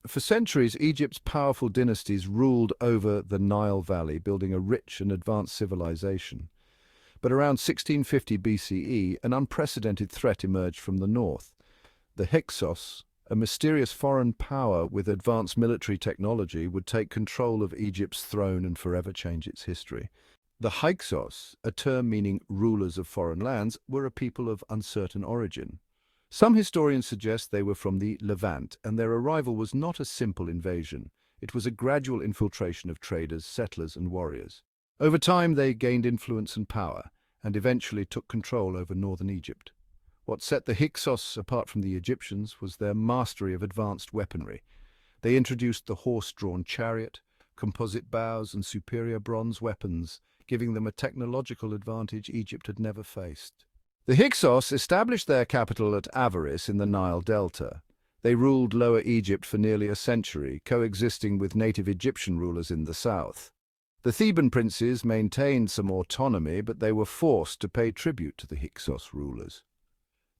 For centuries, Egypt's powerful dynasties ruled over the Nile Valley, building a rich and advanced civilization. But around 1650 BCE, an unprecedented threat emerged from the north. The Hyksos, a mysterious foreign power with advanced military technology, would take control of Egypt's throne and forever change its history. The Hyksos, a term meaning rulers of foreign lands, were a people of uncertain origin. Some historians suggest they were from the Levant, and their arrival was not a simple invasion. It was a gradual infiltration of traders, settlers, and warriors. Over time, they gained influence and power, and eventually took control over northern Egypt. What set the Hyksos apart from the Egyptians was their mastery of advanced weaponry. They introduced the horse-drawn chariot, composite bows, and superior bronze weapons, giving them a technological advantage Egypt had never faced. The Hyksos established their capital at Avaris in the Nile Delta. They ruled Lower Egypt for nearly a century, coexisting with native Egyptian rulers in the south. The Theban princes maintained some autonomy, but they were forced to pay tribute to the Hyksos rulers.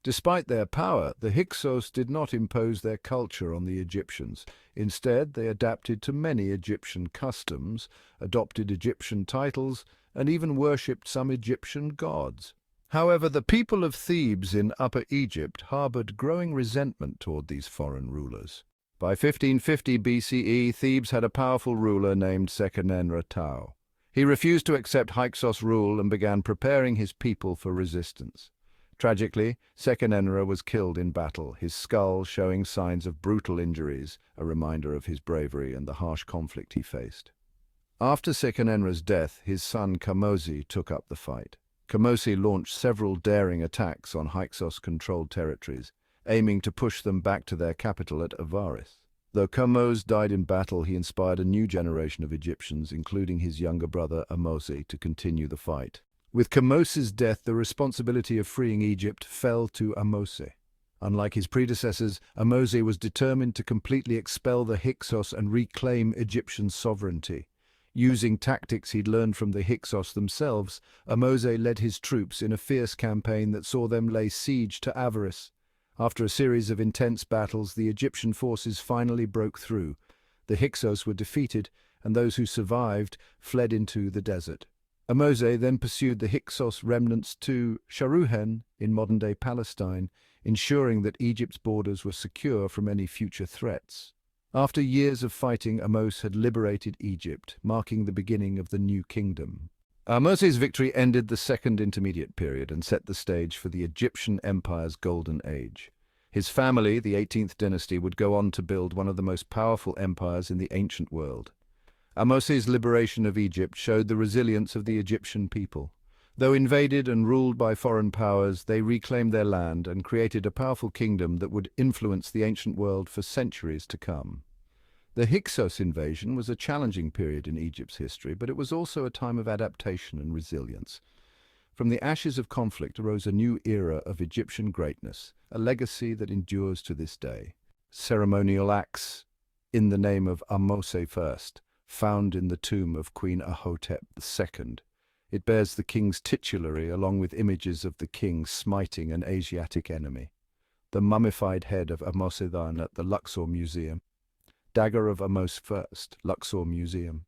Despite their power, the Hyksos did not impose their culture on the Egyptians. Instead, they adapted to many Egyptian customs, adopted Egyptian titles, and even worshipped some Egyptian gods. However, the people of Thebes in Upper Egypt harbored growing resentment toward these foreign rulers. By 1550 BCE, Thebes had a powerful ruler named Seqenenre. He refused to accept Hyksos rule and began preparing his people for resistance. Tragically, Seqenenre was killed in battle, his skull showing signs of brutal injuries, a reminder of his bravery and the harsh conflict he faced. After Seqenenre's death, his son Kamosi took up the fight. Kamosi launched several daring attacks on Hyksos-controlled territories, aiming to push them back to their capital at Avaris. Though Kamose died in battle, he inspired a new generation of Egyptians, including his younger brother Ahmos, to continue the fight. With Kamose's death, the responsibility of freeing Egypt fell to Ahmose. Unlike his predecessors, Ahmose was determined to completely expel the Hyksos and reclaim Egyptian sovereignty. Using tactics he'd learned from the Hyksos themselves, Ahmose led his troops in a fierce campaign that saw them lay siege to Avaris. After a series of intense battles, the Egyptian forces finally broke through. The Hyksos were defeated, and those who survived fled into the desert. Ahmose then pursued the Hyksos remnants to Sharuhen in modern-day Palestine, ensuring that Egypt's borders were secure from any future threats. After years of fighting, Ahmose had liberated Egypt, marking the beginning of the new kingdom. Ahmose's victory ended the Second Intermediate Period and set the stage for the Egyptian Empire's golden age. His family, the 18th dynasty, would go on to build one of the most powerful empires in the ancient world. Ahmose's liberation of Egypt showed the resilience of the Egyptian people. Though invaded and ruled by foreign powers, they reclaimed their land and created a powerful kingdom that would influence the ancient world for centuries to come. The Hyksos invasion was a challenging period in Egypt's history, but it was also a time of adaptation and resilience. From the ashes of conflict arose a new era of Egyptian greatness, a legacy that endures to this day. Ceremonial acts in the name of Ahmose I, found in the tomb of Queen Ahotep II. It bears the king's titulary along with images of the king smiting an Asiatic enemy. The mummified head of Ahmose I at the Luxor Museum. Dagger of Ahmose I, Luxor Museum.